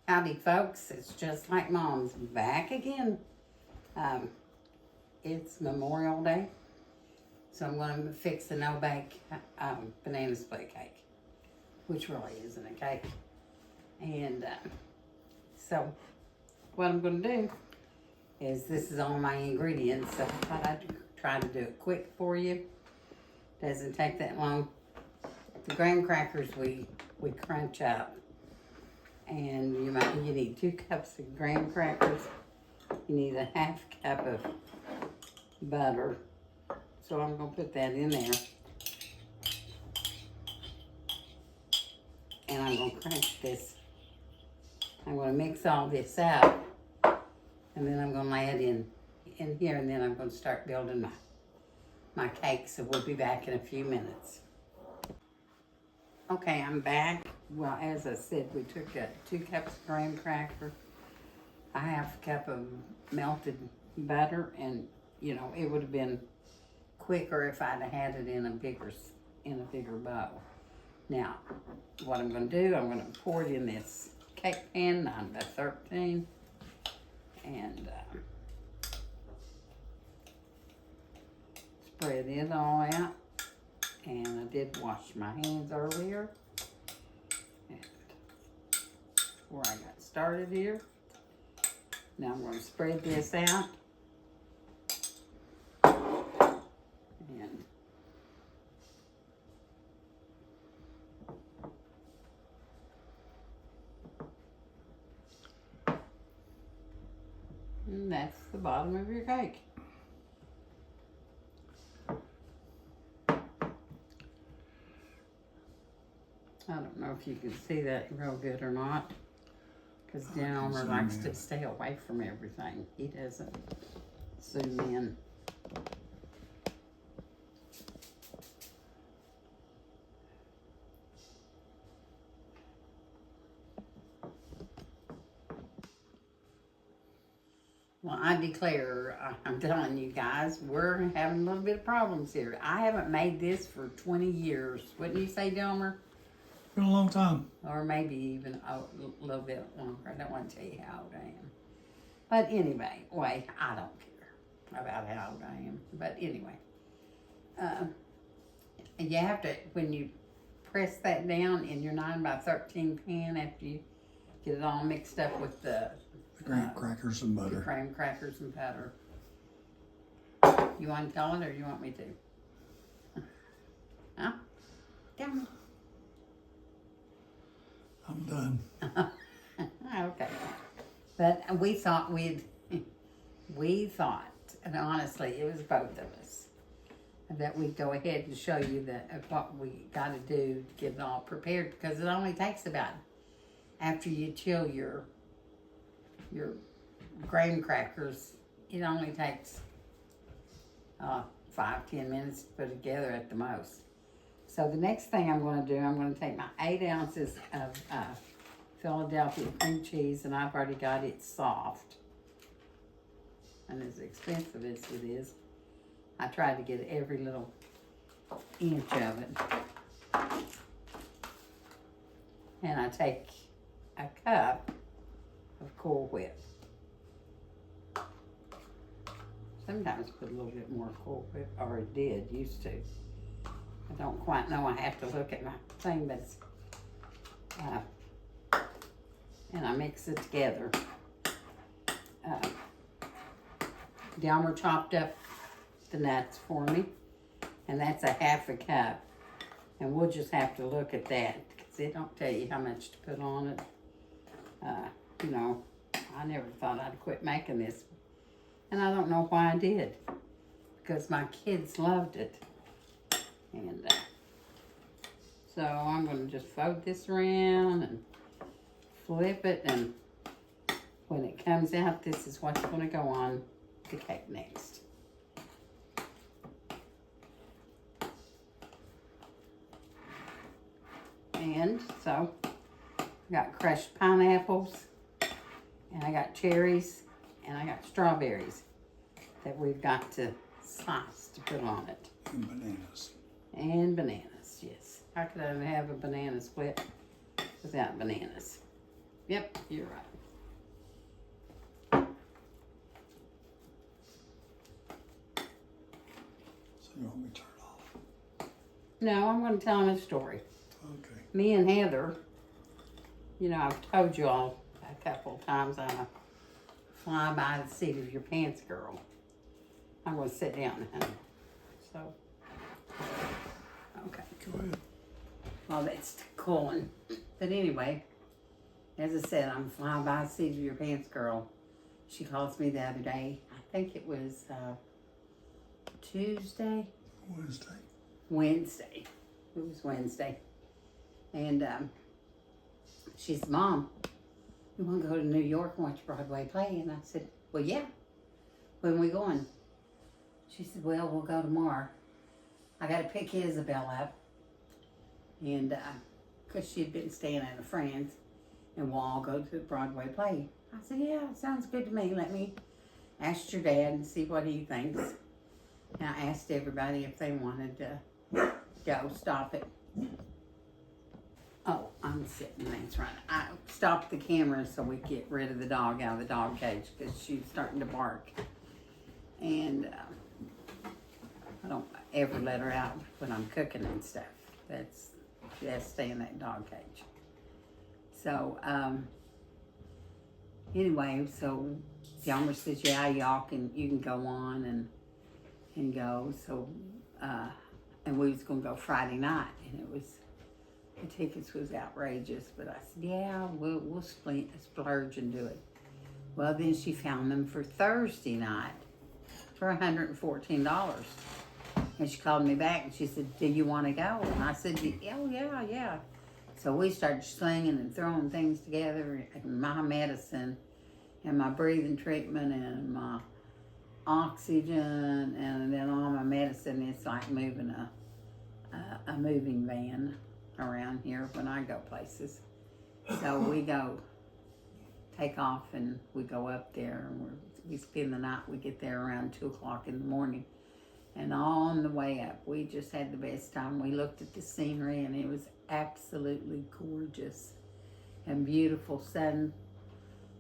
Howdy folks, it's just like Mom's back again. It's Memorial Day, so I'm going to fix the no-bake banana split cake, which really isn't a cake. And so what I'm going to do is, this is all my ingredients, so I thought I'd try to do it quick for you. Doesn't take that long. The graham crackers we crunch up. And you need 2 cups of graham crackers. You need a half cup of butter. So I'm going to put that in there. And I'm going to crunch this. I'm going to mix all this out. And then I'm going to add in here. And then I'm going to start building my cake. So we'll be back in a few minutes. Okay, I'm back. Well, as I said, we took 2 cups of graham cracker, a half cup of melted butter, and it would have been quicker if I'd have had it in a bigger bowl. Now, what I'm going to do, I'm going to pour it in this cake pan, 9 by 13, and spread it all out. And I did wash my hands earlier. And before I got started here. Now I'm going to spread this out. And that's the bottom of your cake. I don't know if you can see that real good or not, because Elmer likes to stay away from everything. He doesn't zoom in. Well, I declare, I'm telling you guys, we're having a little bit of problems here. I haven't made this for 20 years. Wouldn't you say, Delmer? Been a long time. Or maybe even a little bit longer. I don't want to tell you how old I am. But anyway, I don't care about how old I am. But anyway, you have to, when you press that down in your 9 by 13 pan, after you get it all mixed up with the graham crackers and butter. Graham crackers and butter. You want to tell it, or you want me to? Huh? Down. I'm done. Okay. But we thought, and honestly, it was both of us, that we'd go ahead and show you what we got to do to get it all prepared, because it only takes about, after you chill your graham crackers, it only takes 5-10 minutes to put together at the most. So the next thing I'm going to do, I'm going to take my 8 ounces of Philadelphia cream cheese, and I've already got it soft. And as expensive as it is, I tried to get every little inch of it. And I take a cup of Cool Whip. Sometimes put a little bit more Cool Whip, or it did, used to. I don't quite know, I have to look at my thing, but it's, and I mix it together. Delmer chopped up the nuts for me, and that's a half a cup. And we'll just have to look at that, because they don't tell you how much to put on it. I never thought I'd quit making this. And I don't know why I did, because my kids loved it. And so I'm going to just fold this around and flip it, and when it comes out, this is what's going to go on the cake next. And so I got crushed pineapples, and I got cherries, and I got strawberries that we've got to slice to put on it. And bananas. And bananas, yes. How could I have a banana split without bananas? Yep, you're right. So you want me to turn it off? No, I'm going to tell him a story. Okay. Me and Heather, you know, I've told you all a couple of times I'm a fly by the seat of your pants girl. I'm going to sit down now. So, okay. Go ahead. Well, that's cooling. But anyway, as I said, I'm a fly by the seat of your pants girl. She calls me the other day. I think it was Tuesday? Wednesday. Wednesday. It was Wednesday. And she said, Mom, you want to go to New York and watch Broadway play? And I said, well, yeah. When we going? She said, well, we'll go tomorrow. I got to pick Isabel up. And because she'd been staying at a friend's. And we'll all go to the Broadway play. I said, yeah, sounds good to me. Let me ask your dad and see what he thinks. And I asked everybody if they wanted to go. Stop it. Oh, I'm sitting. That's right. I stopped the camera so we get rid of the dog out of the dog cage because she was starting to bark. And I don't ever let her out when I'm cooking and stuff. She has to stay in that dog cage. So, anyway, so Yelmer says, yeah, you can go on and go. So, and we was going to go Friday night, and the tickets was outrageous, but I said, yeah, we'll splurge and do it. Well, then she found them for Thursday night for $114. And she called me back and she said, do you want to go? And I said, oh, yeah. So we started slinging and throwing things together, and my medicine and my breathing treatment and my oxygen and then all my medicine. It's like moving a moving van around here when I go places. So we take off and we go up there and we spend the night. We get there around 2 o'clock in the morning. And on the way up, we just had the best time. We looked at the scenery, and it was absolutely gorgeous and beautiful.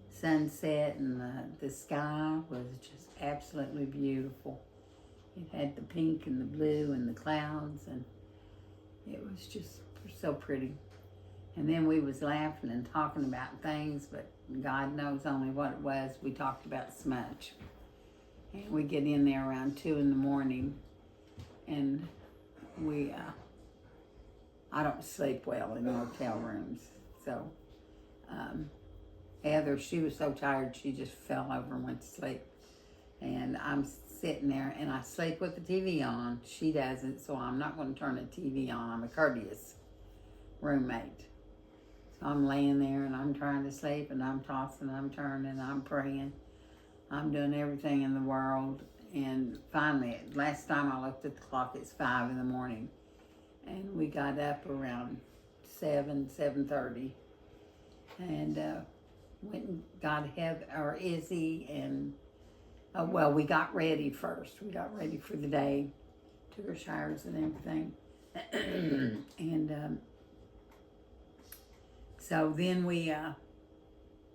Sunset, and the sky was just absolutely beautiful. It had the pink and the blue and the clouds, and it was just so pretty. And then we was laughing and talking about things, but God knows only what it was. We talked about smudge. And we get in there around 2 in the morning, and I don't sleep well in hotel rooms. So Heather, she was so tired, she just fell over and went to sleep. And I'm sitting there, and I sleep with the TV on. She doesn't, so I'm not going to turn the TV on. I'm a courteous roommate. So I'm laying there, and I'm trying to sleep, and I'm tossing, I'm turning, I'm praying. I'm doing everything in the world, and finally, last time I looked at the clock, it's 5 in the morning, and we got up around 7:30, and went and got Izzy, and we got ready first. We got ready for the day, took our showers and everything, and so then we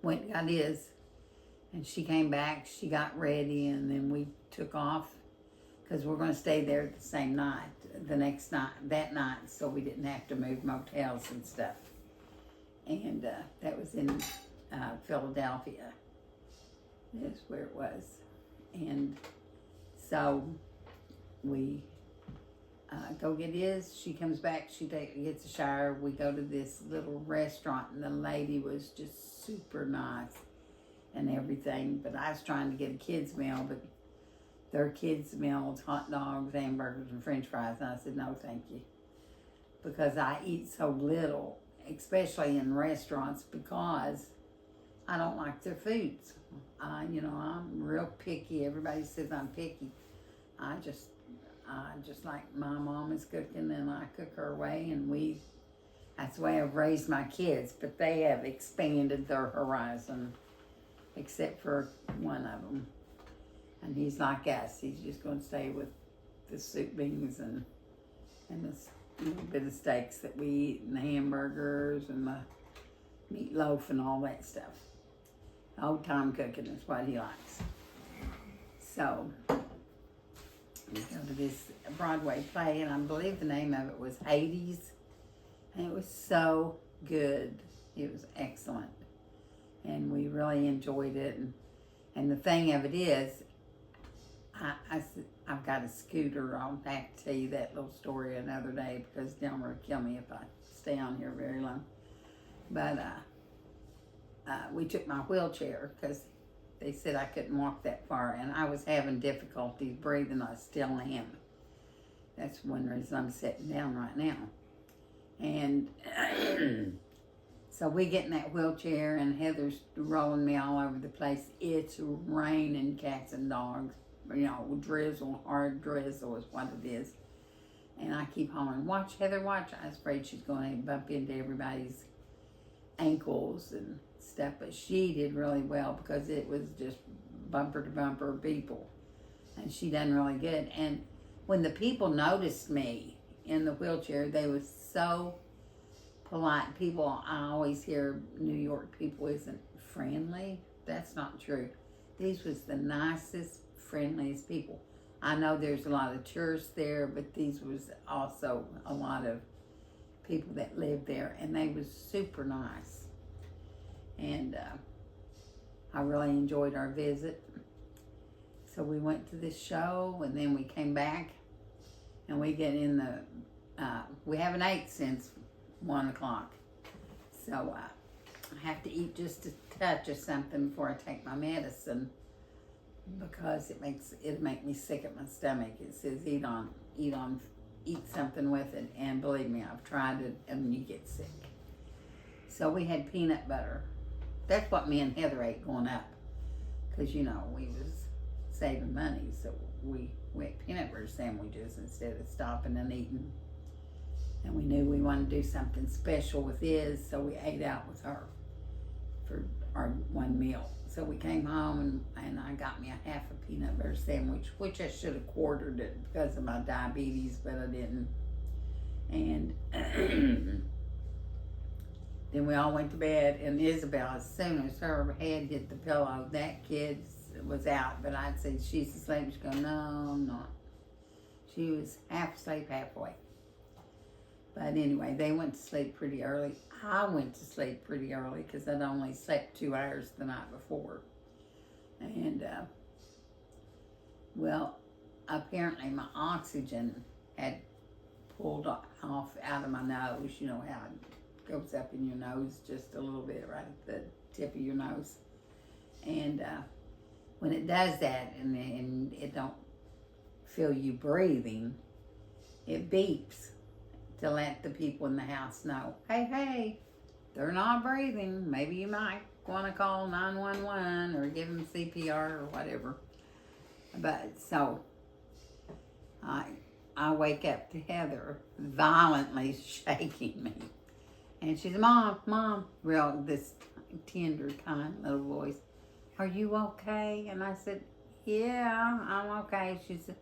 went and got Iz. And she came back, she got ready, and then we took off because we're going to stay there the same night, that night, so we didn't have to move motels and stuff. And that was in Philadelphia, is where it was. And so we go get Iz, she comes back, she gets a shower, we go to this little restaurant, and the lady was just super nice and everything, but I was trying to get a kid's meal, but their kids' meals, hot dogs, hamburgers, and french fries, and I said, no, thank you, because I eat so little, especially in restaurants, because I don't like their foods. I'm real picky. Everybody says I'm picky. I just like my mom is cooking, and I cook her way, and that's the way I've raised my kids, but they have expanded their horizon, except for one of them. And he's like us. He's just going to stay with the soup beans and this little bit of steaks that we eat, and the hamburgers and the meatloaf and all that stuff. Old time cooking is what he likes. So we go to this Broadway play, and I believe the name of it was Hades, and it was so good. It was excellent, and we really enjoyed it. And the thing of it is, I've got a scooter. I'll have to tell you that little story another day because Delmer will kill me if I stay on here very long. But we took my wheelchair because they said I couldn't walk that far, and I was having difficulties breathing. I still am. That's one reason I'm sitting down right now. And so we get in that wheelchair, and Heather's rolling me all over the place. It's raining cats and dogs. You know, drizzle, hard drizzle is what it is. And I keep hollering, watch, Heather, watch. I was afraid she's going to bump into everybody's ankles and stuff, but she did really well because it was just bumper to bumper people. And she done really good. And when the people noticed me in the wheelchair, they were so polite. People, I always hear New York people isn't friendly. That's not true. These was the nicest, friendliest people. I know there's a lot of tourists there, but these was also a lot of people that lived there, and they was super nice. And I really enjoyed our visit. So we went to this show, and then we came back, and we get in the, we haven't ate since 1 o'clock. So I have to eat just a touch of something before I take my medicine, because it'll make me sick at my stomach. It says eat something with it, and believe me, I've tried it, and you get sick. So we had peanut butter. That's what me and Heather ate going up, because you know we was saving money, so we ate peanut butter sandwiches instead of stopping and eating. And we knew we wanted to do something special with his, so we ate out with her for our one meal. So we came home, and I got me a half a peanut butter sandwich, which I should have quartered it because of my diabetes, but I didn't. And then we all went to bed, and Isabel, as soon as her head hit the pillow, that kid was out. But I'd say she's asleep. She'd go, no, I'm not. She was half asleep, halfway. But anyway, they went to sleep pretty early. I went to sleep pretty early because I'd only slept 2 hours the night before. And, well, apparently my oxygen had pulled off out of my nose. You know how it goes up in your nose just a little bit, right at the tip of your nose. And when it does that and it don't feel you breathing, it beeps to let the people in the house know, hey, they're not breathing. Maybe you might want to call 911 or give them CPR or whatever. But so I wake up to Heather violently shaking me. And she's, Mom, real this tender, kind little voice. Are you okay? And I said, yeah, I'm okay. She said,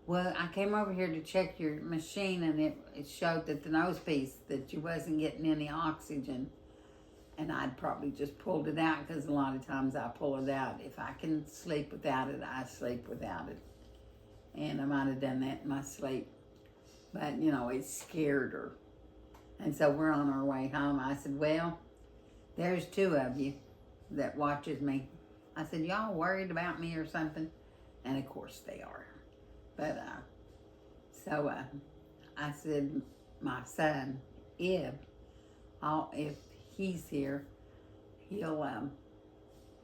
well, I came over here to check your machine, and it showed that the nose piece, that you wasn't getting any oxygen. And I'd probably just pulled it out, because a lot of times I pull it out. If I can sleep without it, I sleep without it. And I might have done that in my sleep. But, you know, it scared her. And so we're on our way home. I said, well, there's 2 of you that watches me. I said, y'all worried about me or something? And of course they are. But, so I said, my son, if he's here,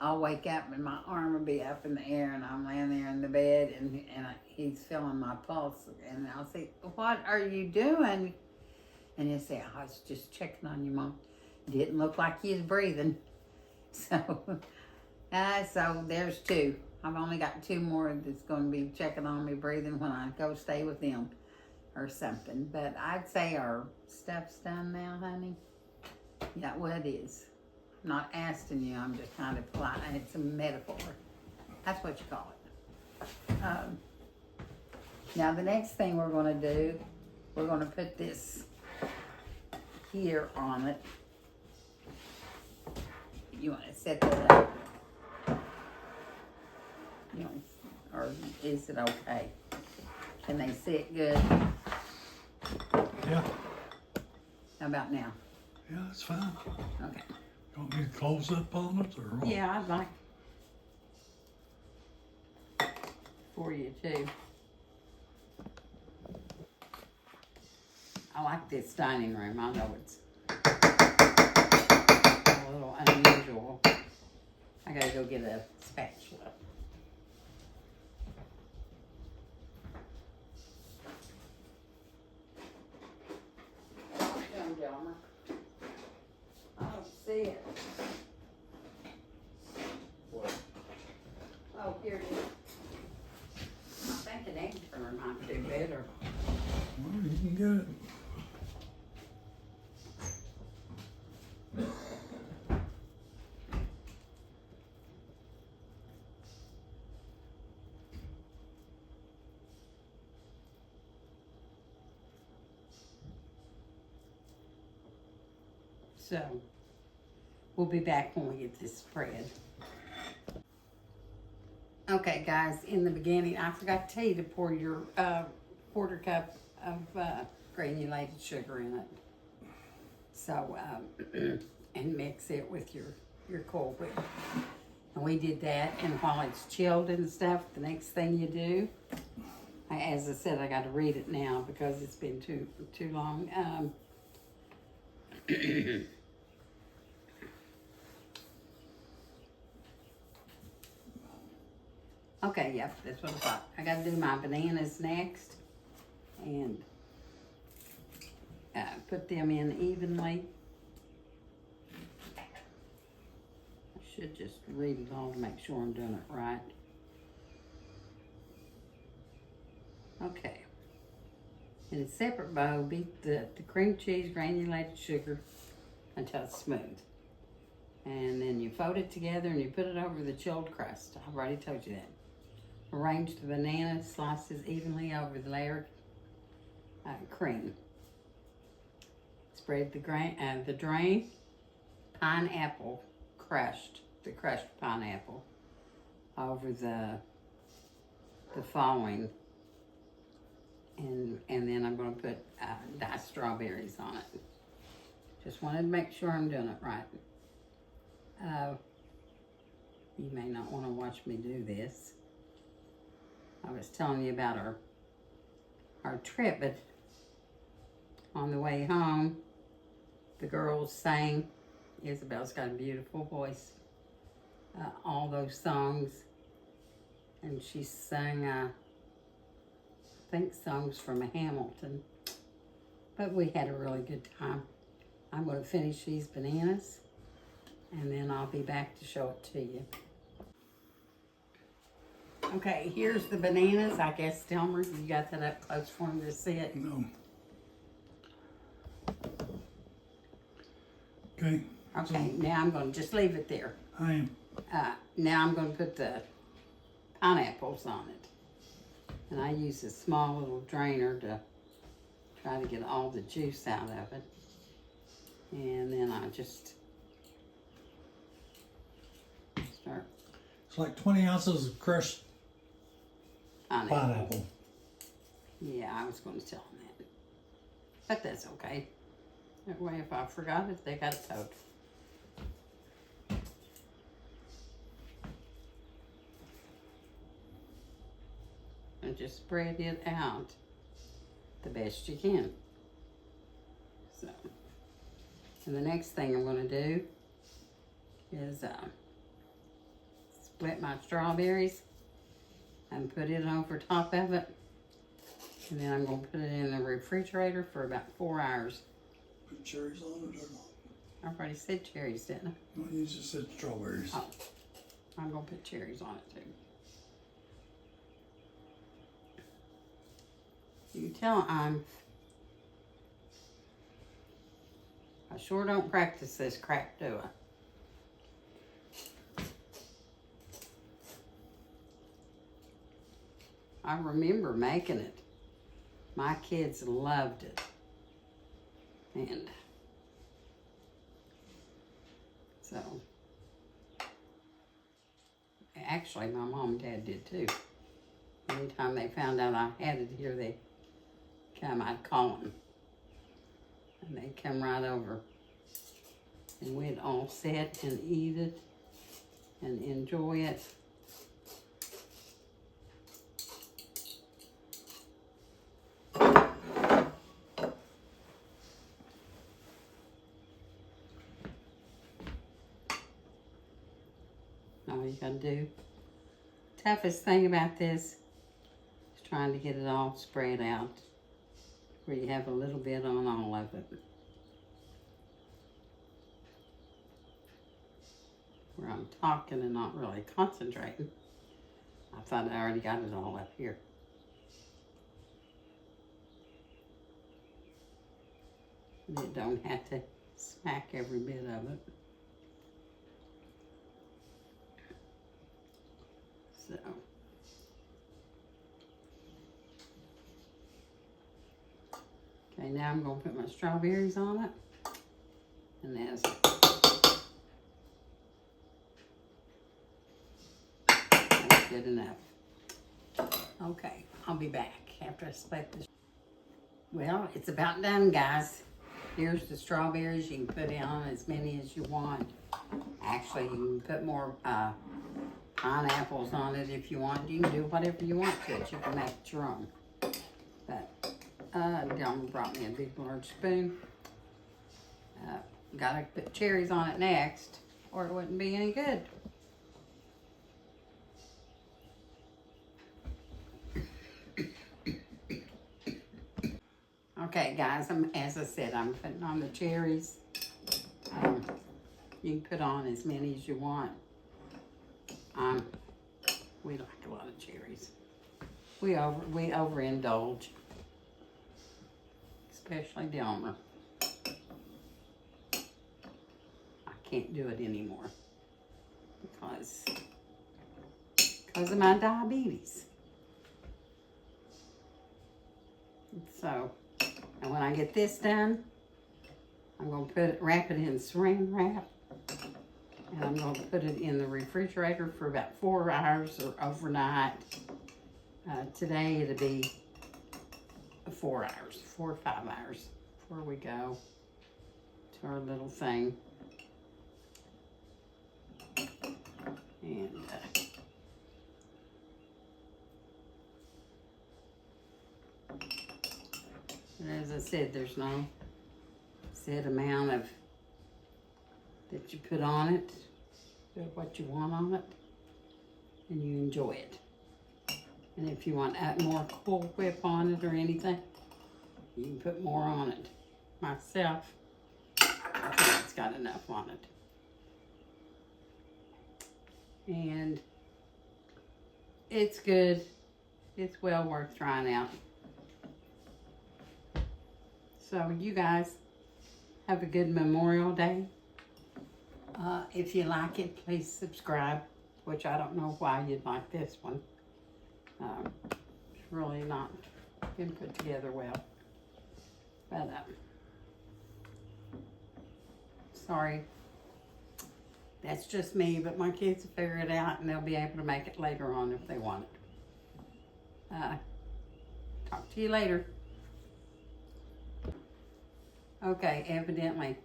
I'll wake up and my arm will be up in the air, and I'm laying there in the bed, and he's feeling my pulse, and I'll say, what are you doing? And he'll say, I was just checking on you, Mom. Didn't look like you was breathing. So there's 2. I've only got 2 more that's going to be checking on me breathing when I go stay with them or something. But I'd say our stuff's done now, honey. Yeah, well, it is. I'm not asking you. I'm just kind of polite. It's a metaphor. That's what you call it. Now, the next thing we're going to do, we're going to put this here on it. You want to set that up? You want, or is it okay? Can they sit good? Yeah. How about now? Yeah, that's fine. Okay. You want me to close up on it or what? Yeah, I'd like for you too. I like this dining room. I know it's a little unusual. I gotta go get a spatula. Young Delmer. I don't see it. What? Oh, here it is. I think an egg turner might do better. Well, you can get it. So, we'll be back when we get this spread. Okay, guys, in the beginning, I forgot to tell you to pour your quarter cup of granulated sugar in it. So, and mix it with your Cool Whip. And we did that, and while it's chilled and stuff, the next thing you do, as I said, I got to read it now because it's been too long. Okay, yep, that's what I thought. I gotta do my bananas next and put them in evenly. I should just read it all to make sure I'm doing it right. Okay. In a separate bowl, beat the cream cheese, granulated sugar until it's smooth. And then you fold it together and you put it over the chilled crust. I've already told you that. Arrange the banana slices evenly over the layered cream. Spread the drained pineapple the crushed pineapple over the following, and then I'm going to put diced strawberries on it. Just wanted to make sure I'm doing it right. You may not want to watch me do this. I was telling you about our trip, but on the way home, the girls sang. Isabel's got a beautiful voice. All those songs, and she sang, I think, songs from Hamilton. But we had a really good time. I'm going to finish these bananas, and then I'll be back to show it to you. Okay, here's the bananas. I guess, Delmer, you got that up close for me to see it? No. Okay. Okay, now I'm going to just leave it there. I am. Now I'm going to put the pineapples on it. And I use a small little drainer to try to get all the juice out of it. And then I just start. It's like 20 ounces of crushed pineapple. Yeah, I was going to tell them that. But that's okay. That way, if I forgot it, they got it covered. And just spread it out the best you can. So, and the next thing I'm going to do is split my strawberries and put it over top of it. And then I'm going to put it in the refrigerator for about 4 hours. Put cherries on it or not? I've already said cherries, didn't I? No, you just said strawberries. Oh, I'm going to put cherries on it too. You can tell I sure don't practice this crap, do I? I remember making it. My kids loved it. And so, Actually, my mom and dad did too. Anytime they found out I had it here, they come, I'd call them. And they'd come right over. And we'd all sit and eat it and enjoy it. All you gotta do. Toughest thing about this is trying to get it all spread out where you have a little bit on all of it. Where I'm talking and not really concentrating. I thought I already got it all up here. You don't have to smack every bit of it. So. Okay, now I'm going to put my strawberries on it. And that's good enough. Okay, I'll be back after I split this. Well, it's about done, guys. Here's the strawberries. You can put on as many as you want. Actually, you can put more pineapples on it if you want. You can do whatever you want to it. You can make it your own. But Delma brought me a big large spoon. Gotta put cherries on it next, or it wouldn't be any good. Okay, guys, as I said, I'm putting on the cherries. You can put on as many as you want. We like a lot of cherries. We overindulge, especially Delmer. I can't do it anymore because of my diabetes. So, and when I get this done, I'm going to wrap it in saran wrap. And I'm going to put it in the refrigerator for about 4 hours or overnight. Today it'll be 4 hours, 4 or 5 hours before we go to our little thing. And as I said, there's no set amount of that you put on it. Put what you want on it, and you enjoy it. And if you want to add more Cool Whip on it or anything, you can put more on it. Myself, I think it's got enough on it. And it's good. It's well worth trying out. So you guys have a good Memorial Day. If you like it, please subscribe, which I don't know why you'd like this one. It's really not been put together well. But, sorry. That's just me, but my kids will figure it out and they'll be able to make it later on if they want it. Talk to you later. Okay, evidently,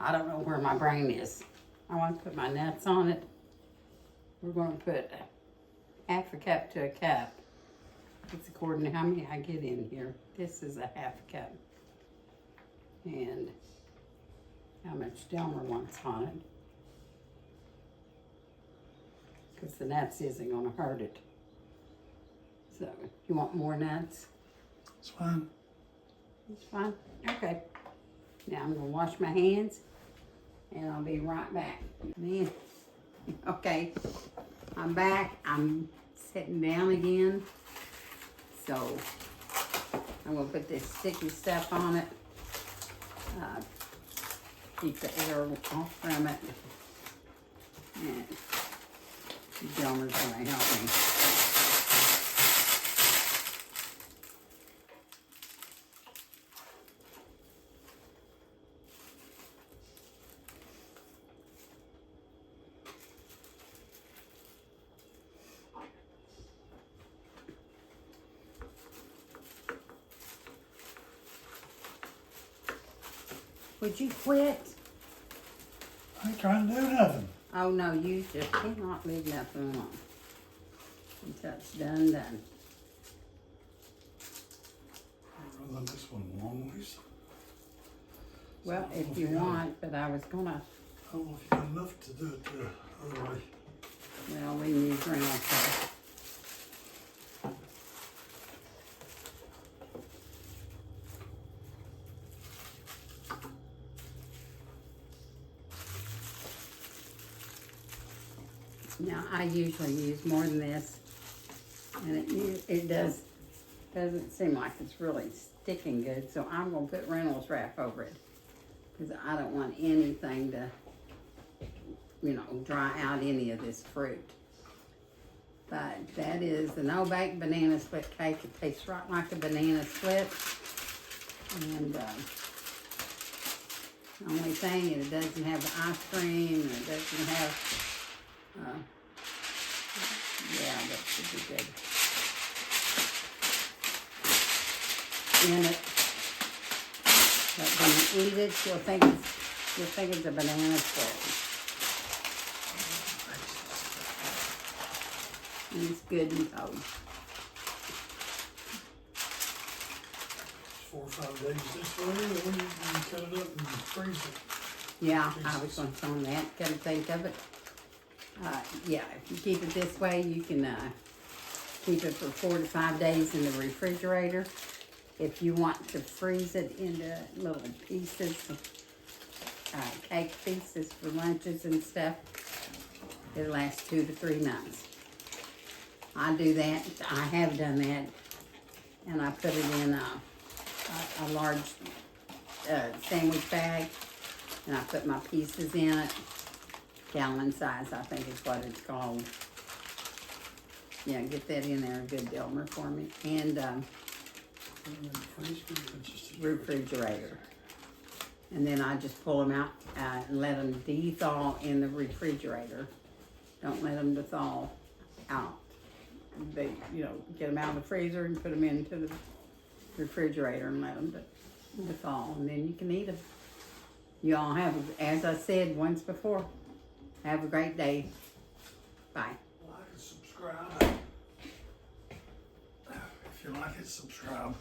I don't know where my brain is. I want to put my nuts on it. We're going to put half a cup to a cup. It's according to how many I get in here. This is a half a cup. And how much Delmer wants on it. Because the nuts isn't going to hurt it. So, you want more nuts? It's fine. It's fine? Okay. Now I'm going to wash my hands and I'll be right back. Okay, I'm back. I'm sitting down again. So I'm going to put this sticky stuff on it. Keep the air off from it. And Delmer's going to help me. Would you quit? I ain't trying to do nothing. Oh no, you just cannot leave nothing alone until it's done. I'd rather this one long ways. Well, if you want, but I was gonna, I don't know if you got enough to do it the other way. well, we can use Reynolds tape. Now, I usually use more than this, and it doesn't seem like it's really sticking good, so I'm gonna put Reynolds wrap over it, because I don't want anything to, dry out any of this fruit. But that is the no-bake banana split cake. It tastes right like a banana split, and the only thing is it doesn't have the ice cream, and it doesn't have yeah, that should be good. In it. But when you eat it, you'll think it's a banana split. And it's good and cold. 4 or 5 days this way, or when you cut it up and freeze it. Yeah, I was going to say that. Couldn't think of it. Yeah, if you keep it this way, you can keep it for 4 to 5 days in the refrigerator. If you want to freeze it into little pieces, cake pieces for lunches and stuff, it'll last 2 to 3 months. I do that. I have done that, and I put it in a large sandwich bag, and I put my pieces in it. Gallon size, I think is what it's called. Yeah, get that in there a good Delmer for me. And refrigerator. And then I just pull them out and let them de-thaw in the refrigerator. Don't let them thaw out. They, get them out of the freezer and put them into the refrigerator and let them thaw. And then you can eat them. You all have, as I said once before, have a great day. Bye. Like and subscribe. If you like it, subscribe.